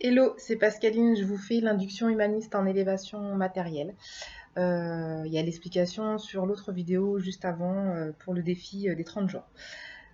Hello, c'est Pascaline, je vous fais l'induction humaniste en élévation matérielle. Il y a l'explication sur l'autre vidéo juste avant pour le défi des 30 jours.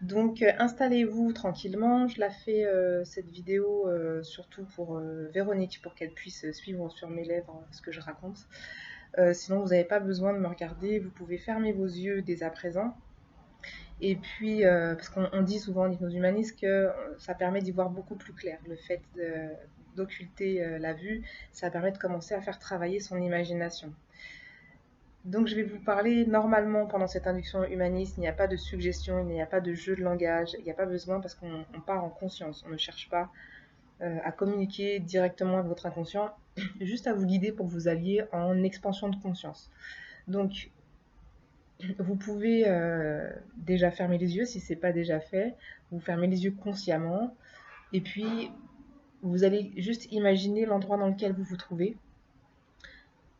Donc installez-vous tranquillement, je la fais cette vidéo surtout pour Véronique, pour qu'elle puisse suivre sur mes lèvres ce que je raconte. Sinon vous n'avez pas besoin de me regarder, vous pouvez fermer vos yeux dès à présent. Et puis, parce qu'on dit souvent en hypnose humaniste que ça permet d'y voir beaucoup plus clair. Le fait d'occulter la vue, ça permet de commencer à faire travailler son imagination. Donc je vais vous parler normalement pendant cette induction humaniste, il n'y a pas de suggestion, il n'y a pas de jeu de langage, il n'y a pas besoin parce qu'on part en conscience, on ne cherche pas à communiquer directement avec votre inconscient, juste à vous guider pour que vous alliez en expansion de conscience. Donc vous pouvez déjà fermer les yeux si ce n'est pas déjà fait. Vous fermez les yeux consciemment. Et puis, vous allez juste imaginer l'endroit dans lequel vous vous trouvez.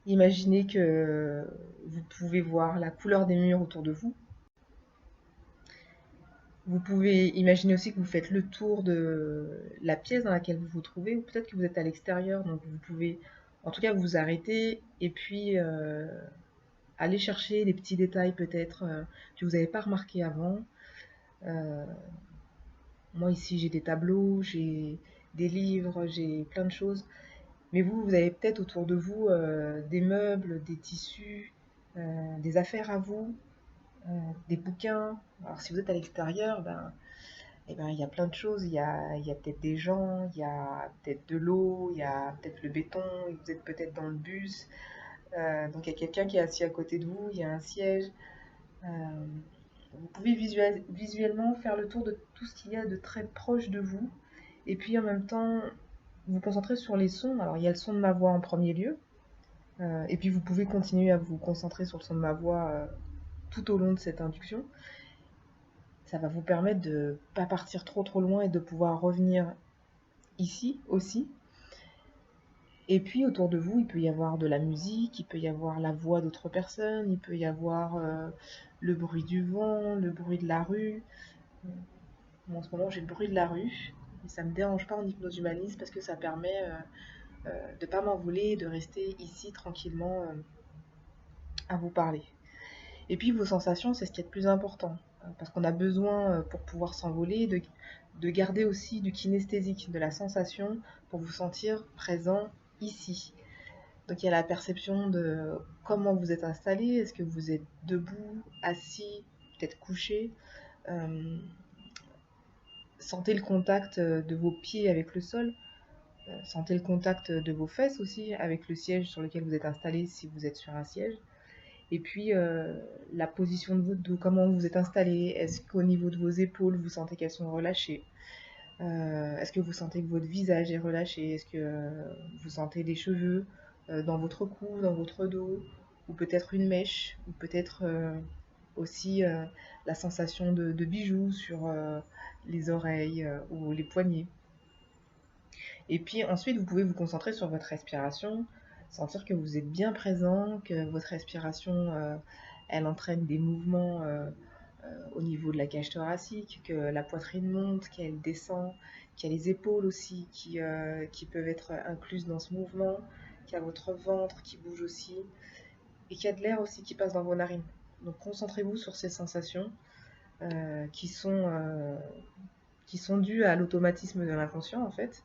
Imaginez que vous pouvez voir la couleur des murs autour de vous. Vous pouvez imaginer aussi que vous faites le tour de la pièce dans laquelle vous vous trouvez, ou peut-être que vous êtes à l'extérieur, donc vous pouvez en tout cas vous arrêter et puis aller chercher des petits détails peut-être que vous n'avez pas remarqué avant. Euh, Moi ici j'ai des tableaux, j'ai des livres, j'ai plein de choses. Mais vous avez peut-être autour de vous des meubles, des tissus, des affaires à vous, des bouquins. Alors si vous êtes à l'extérieur, eh ben, il y a plein de choses. Il y a peut-être des gens, il y a peut-être de l'eau, il y a peut-être le béton, vous êtes peut-être dans le bus. Donc il y a quelqu'un qui est assis à côté de vous, il y a un siège. Euh, Vous pouvez visuellement faire le tour de tout ce qu'il y a de très proche de vous. Et puis en même temps, vous concentrer sur les sons. Alors il y a le son de ma voix en premier lieu. Et puis vous pouvez continuer à vous concentrer sur le son de ma voix tout au long de cette induction. Ça va vous permettre de ne pas partir trop loin et de pouvoir revenir ici aussi. Et puis autour de vous, il peut y avoir de la musique, il peut y avoir la voix d'autres personnes, il peut y avoir le bruit du vent, le bruit de la rue. Bon, en ce moment, j'ai le bruit de la rue, et ça ne me dérange pas en hypnose humaniste parce que ça permet de ne pas m'envoler, de rester ici tranquillement à vous parler. Et puis vos sensations, c'est ce qui est le plus important, parce qu'on a besoin, pour pouvoir s'envoler, de garder aussi du kinesthésique, de la sensation, pour vous sentir présent ici. Donc il y a la perception de comment vous êtes installé, est-ce que vous êtes debout, assis, peut-être couché. Euh, Sentez le contact de vos pieds avec le sol. Sentez le contact de vos fesses aussi avec le siège sur lequel vous êtes installé si vous êtes sur un siège. Et puis la position de votre dos, comment vous êtes installé. Est-ce qu'au niveau de vos épaules, vous sentez qu'elles sont relâchées? Est-ce que vous sentez que votre visage est relâché? Est-ce que vous sentez des cheveux dans votre cou, dans votre dos? Ou peut-être une mèche? Ou peut-être aussi la sensation de bijoux sur les oreilles ou les poignets? Et puis ensuite, vous pouvez vous concentrer sur votre respiration, sentir que vous êtes bien présent, que votre respiration, elle entraîne des mouvements au niveau de la cage thoracique, que la poitrine monte, qu'elle descend, qu'il y a les épaules aussi qui peuvent être incluses dans ce mouvement, qu'il y a votre ventre qui bouge aussi, et qu'il y a de l'air aussi qui passe dans vos narines. Donc concentrez-vous sur ces sensations euh, qui, sont, euh, qui sont dues à l'automatisme de l'inconscient en fait.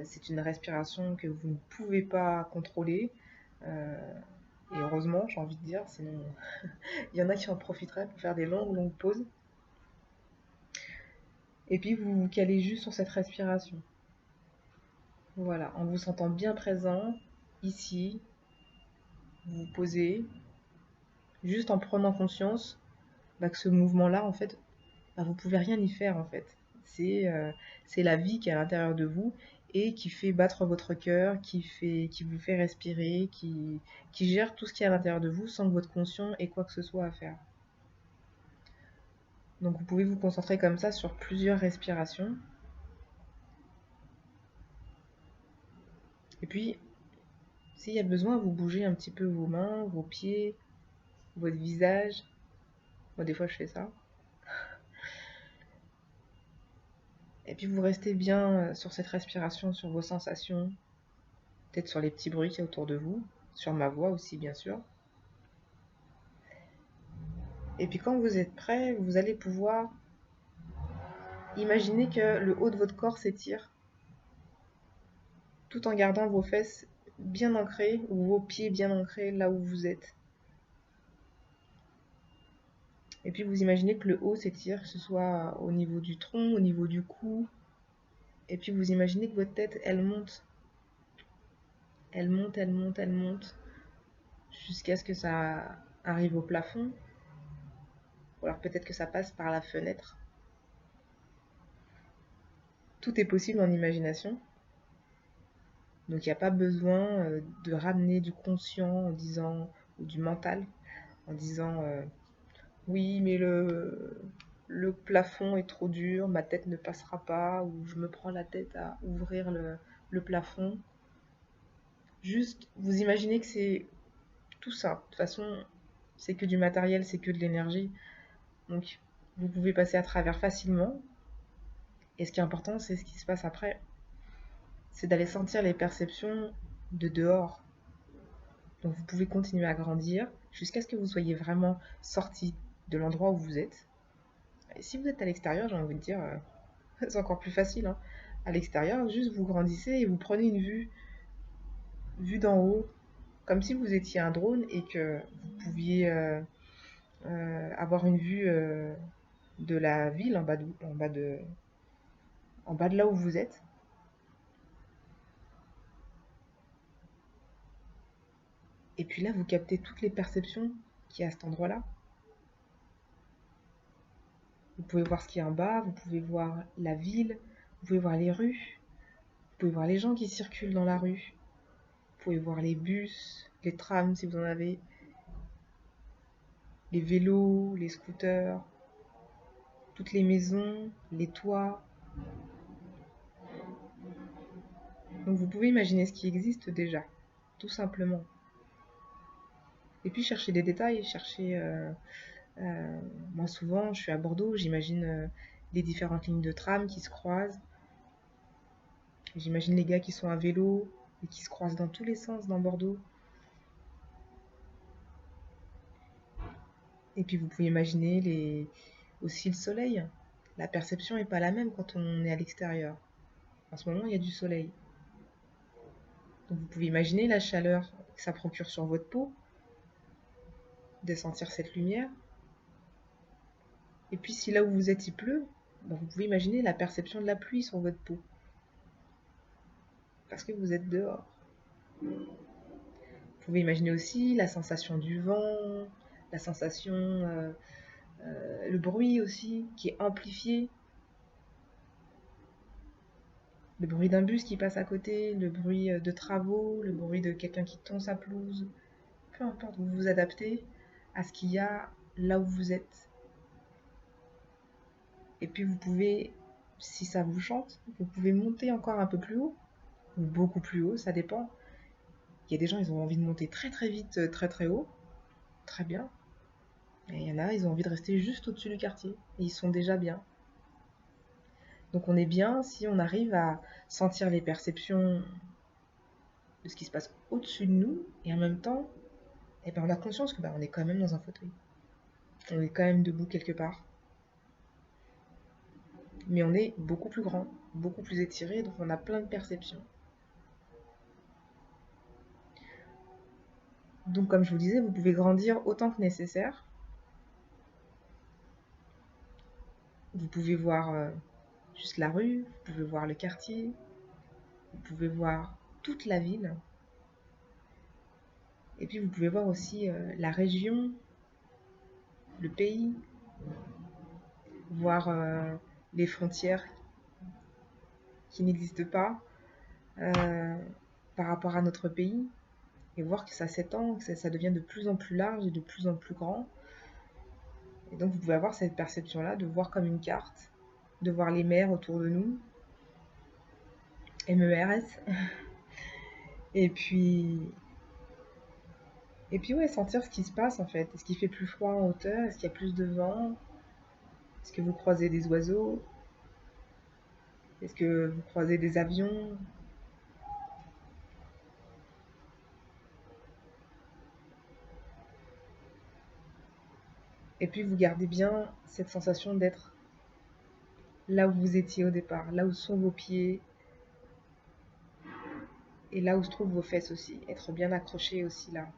C'est une respiration que vous ne pouvez pas contrôler. Euh, et heureusement, j'ai envie de dire, sinon il y en a qui en profiteraient pour faire des longues pauses. Et puis vous vous calez juste sur cette respiration. Voilà, en vous sentant bien présent, ici, vous vous posez, juste en prenant conscience que ce mouvement-là, en fait, vous pouvez rien y faire, en fait. C'est la vie qui est à l'intérieur de vous et qui fait battre votre cœur, qui vous fait respirer, qui gère tout ce qui est à l'intérieur de vous sans que votre conscient ait quoi que ce soit à faire. Donc vous pouvez vous concentrer comme ça sur plusieurs respirations. Et puis, s'il y a besoin, vous bougez un petit peu vos mains, vos pieds, votre visage. Moi, des fois, je fais ça. Et puis vous restez bien sur cette respiration, sur vos sensations, peut-être sur les petits bruits qu'il y a autour de vous, sur ma voix aussi bien sûr. Et puis quand vous êtes prêt, vous allez pouvoir imaginer que le haut de votre corps s'étire, tout en gardant vos fesses bien ancrées, ou vos pieds bien ancrés là où vous êtes. Et puis vous imaginez que le haut s'étire, que ce soit au niveau du tronc, au niveau du cou. Et puis vous imaginez que votre tête, elle monte. Elle monte, elle monte, elle monte, jusqu'à ce que ça arrive au plafond. Ou alors peut-être que ça passe par la fenêtre. Tout est possible en imagination. Donc il n'y a pas besoin de ramener du conscient en disant, ou du mental, en disant oui mais le plafond est trop dur, ma tête ne passera pas, ou je me prends la tête à ouvrir le plafond. Juste, vous imaginez que c'est tout ça. De toute façon, c'est que du matériel, c'est que de l'énergie. Donc, vous pouvez passer à travers facilement. Et ce qui est important, c'est ce qui se passe après. C'est d'aller sentir les perceptions de dehors. Donc, vous pouvez continuer à grandir jusqu'à ce que vous soyez vraiment sorti de l'endroit où vous êtes. Et si vous êtes à l'extérieur, j'ai envie de dire, c'est encore plus facile. Hein. À l'extérieur, juste vous grandissez et vous prenez une vue d'en haut, comme si vous étiez un drone et que vous pouviez avoir une vue de la ville en bas de là où vous êtes. Et puis là, vous captez toutes les perceptions qu'il y a à cet endroit-là. Vous pouvez voir ce qu'il y a en bas, vous pouvez voir la ville, vous pouvez voir les rues, vous pouvez voir les gens qui circulent dans la rue, vous pouvez voir les bus, les trams si vous en avez, les vélos, les scooters, toutes les maisons, les toits. Donc vous pouvez imaginer ce qui existe déjà, tout simplement. Et puis chercher des détails, moi souvent je suis à Bordeaux, j'imagine les différentes lignes de tram qui se croisent. J'imagine les gars qui sont à vélo et qui se croisent dans tous les sens dans Bordeaux. Et puis vous pouvez imaginer aussi le soleil. La perception n'est pas la même quand on est à l'extérieur. En ce moment, il y a du soleil. Donc vous pouvez imaginer la chaleur que ça procure sur votre peau, de sentir cette lumière. Et puis si là où vous êtes il pleut, ben, vous pouvez imaginer la perception de la pluie sur votre peau. Parce que vous êtes dehors. Vous pouvez imaginer aussi la sensation du vent, la sensation, le bruit aussi qui est amplifié. Le bruit d'un bus qui passe à côté, le bruit de travaux, le bruit de quelqu'un qui tond sa pelouse. Peu importe, vous vous adaptez à ce qu'il y a là où vous êtes. Et puis vous pouvez, si ça vous chante, vous pouvez monter encore un peu plus haut, ou beaucoup plus haut, ça dépend. Il y a des gens, ils ont envie de monter très très vite, très très haut, très bien. Et il y en a, ils ont envie de rester juste au-dessus du quartier, et ils sont déjà bien. Donc on est bien si on arrive à sentir les perceptions de ce qui se passe au-dessus de nous, et en même temps, eh ben, on a conscience que on est quand même dans un fauteuil. On est quand même debout quelque part. Mais on est beaucoup plus grand, beaucoup plus étiré, donc on a plein de perceptions. Donc comme je vous disais, vous pouvez grandir autant que nécessaire. Vous pouvez voir juste la rue, vous pouvez voir le quartier, vous pouvez voir toute la ville. Et puis vous pouvez voir aussi la région, le pays, voir les frontières qui n'existent pas par rapport à notre pays, et voir que ça s'étend, que ça devient de plus en plus large et de plus en plus grand. Et donc vous pouvez avoir cette perception-là de voir comme une carte, de voir les mers autour de nous, MERS, et puis ouais, sentir ce qui se passe en fait. Est-ce qu'il fait plus froid en hauteur? Est-ce qu'il y a plus de vent? Est-ce que vous croisez des oiseaux? Est-ce que vous croisez des avions? Et puis vous gardez bien cette sensation d'être là où vous étiez au départ, là où sont vos pieds et là où se trouvent vos fesses aussi. Être bien accroché aussi là.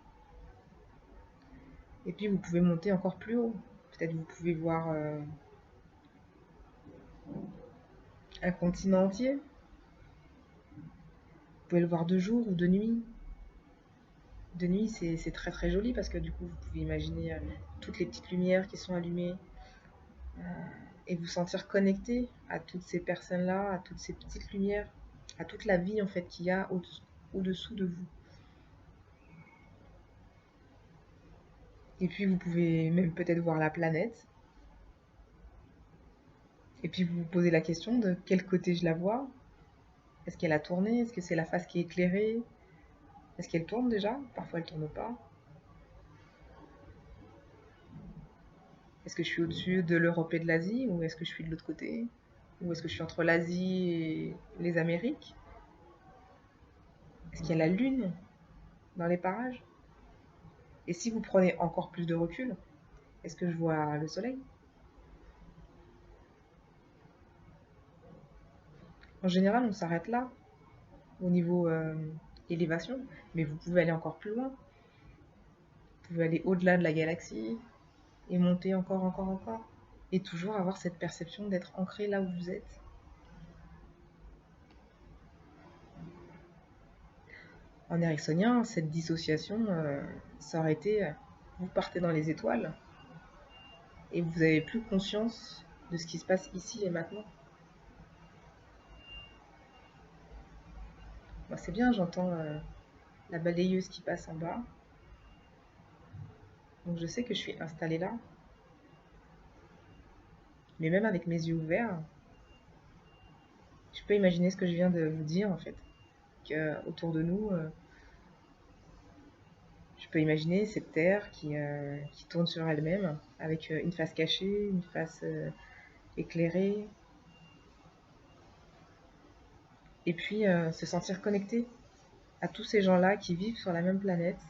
Et puis vous pouvez monter encore plus haut. Peut-être vous pouvez voir un continent entier. Vous pouvez le voir de jour ou de nuit. De nuit, c'est très très joli parce que du coup, vous pouvez imaginer toutes les petites lumières qui sont allumées et vous sentir connecté à toutes ces personnes-là, à toutes ces petites lumières, à toute la vie en fait qu'il y a au-dessous de vous. Et puis vous pouvez même peut-être voir la planète. Et puis vous vous posez la question de quel côté je la vois. Est-ce qu'elle a tourné? Est-ce que c'est la face qui est éclairée? Est-ce qu'elle tourne déjà? Parfois elle tourne pas. Est-ce que je suis au-dessus de l'Europe et de l'Asie ou est-ce que je suis de l'autre côté? Ou est-ce que je suis entre l'Asie et les Amériques? Est-ce qu'il y a la Lune dans les parages? Et si vous prenez encore plus de recul, est-ce que je vois le Soleil? En général, on s'arrête là, au niveau élévation, mais vous pouvez aller encore plus loin. Vous pouvez aller au-delà de la galaxie et monter encore, encore, encore. Et toujours avoir cette perception d'être ancré là où vous êtes. En ericksonien, cette dissociation, ça aurait été, vous partez dans les étoiles et vous n'avez plus conscience de ce qui se passe ici et maintenant. Moi, c'est bien, j'entends la balayeuse qui passe en bas. Donc je sais que je suis installée là. Mais même avec mes yeux ouverts, je peux imaginer ce que je viens de vous dire en fait. Que autour de nous, je peux imaginer cette terre qui tourne sur elle-même, avec une face cachée, une face éclairée. Et puis se sentir connecté à tous ces gens-là qui vivent sur la même planète,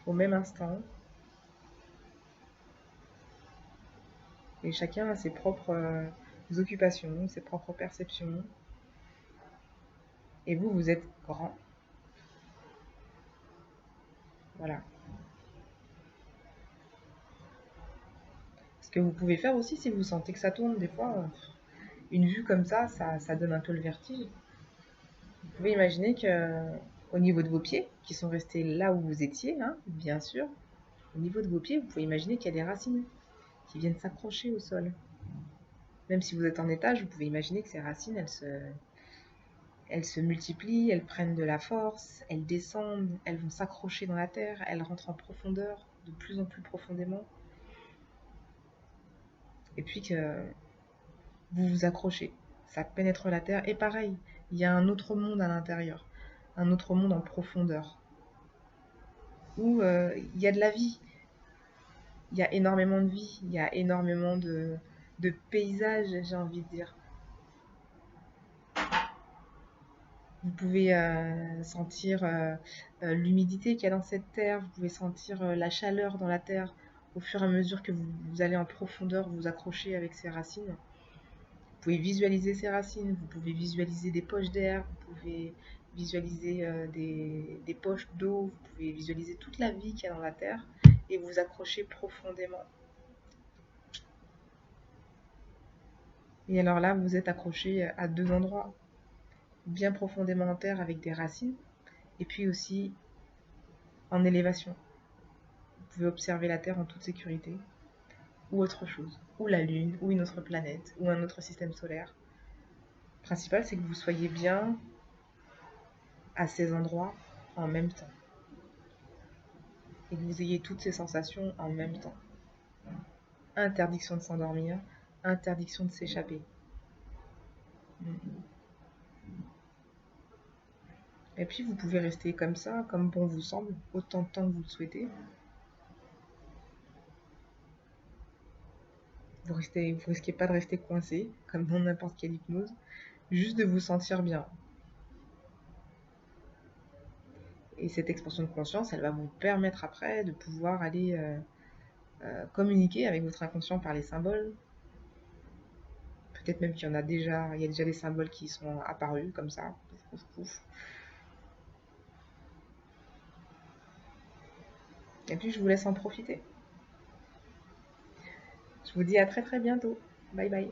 au même instant. Et chacun a ses propres occupations, ses propres perceptions. Et vous, vous êtes grand. Voilà. Ce que vous pouvez faire aussi, si vous sentez que ça tourne, des fois, une vue comme ça donne un peu le vertige. Vous pouvez imaginer que au niveau de vos pieds, qui sont restés là où vous étiez, hein, bien sûr, au niveau de vos pieds, vous pouvez imaginer qu'il y a des racines qui viennent s'accrocher au sol. Même si vous êtes en étage, vous pouvez imaginer que ces racines, elles se multiplient, elles prennent de la force, elles descendent, elles vont s'accrocher dans la terre, elles rentrent en profondeur, de plus en plus profondément. Et puis que vous vous accrochez, ça pénètre la terre. Et pareil, il y a un autre monde à l'intérieur, un autre monde en profondeur, où il y a de la vie, il y a énormément de vie, il y a énormément de paysages, j'ai envie de dire. Vous pouvez sentir l'humidité qu'il y a dans cette terre, vous pouvez sentir la chaleur dans la terre au fur et à mesure que vous allez en profondeur vous accrocher avec ces racines. Vous pouvez visualiser ces racines, vous pouvez visualiser des poches d'air, vous pouvez visualiser des poches d'eau, vous pouvez visualiser toute la vie qu'il y a dans la terre et vous accrocher profondément. Et alors là, vous êtes accroché à deux endroits, bien profondément en terre avec des racines, et puis aussi en élévation. Vous pouvez observer la Terre en toute sécurité, ou autre chose, ou la Lune, ou une autre planète, ou un autre système solaire. Le principal, c'est que vous soyez bien à ces endroits en même temps, et que vous ayez toutes ces sensations en même temps. Interdiction de s'endormir, interdiction de s'échapper. Et puis vous pouvez rester comme ça, comme bon vous semble, autant de temps que vous le souhaitez. vous risquez pas de rester coincé, comme dans n'importe quelle hypnose, juste de vous sentir bien. Et cette expansion de conscience, elle va vous permettre après de pouvoir aller communiquer avec votre inconscient par les symboles. Peut-être même qu'il y en a déjà, il y a déjà des symboles qui sont apparus comme ça. Pouf, pouf, pouf. Et puis je vous laisse en profiter. Je vous dis à très très bientôt. Bye bye.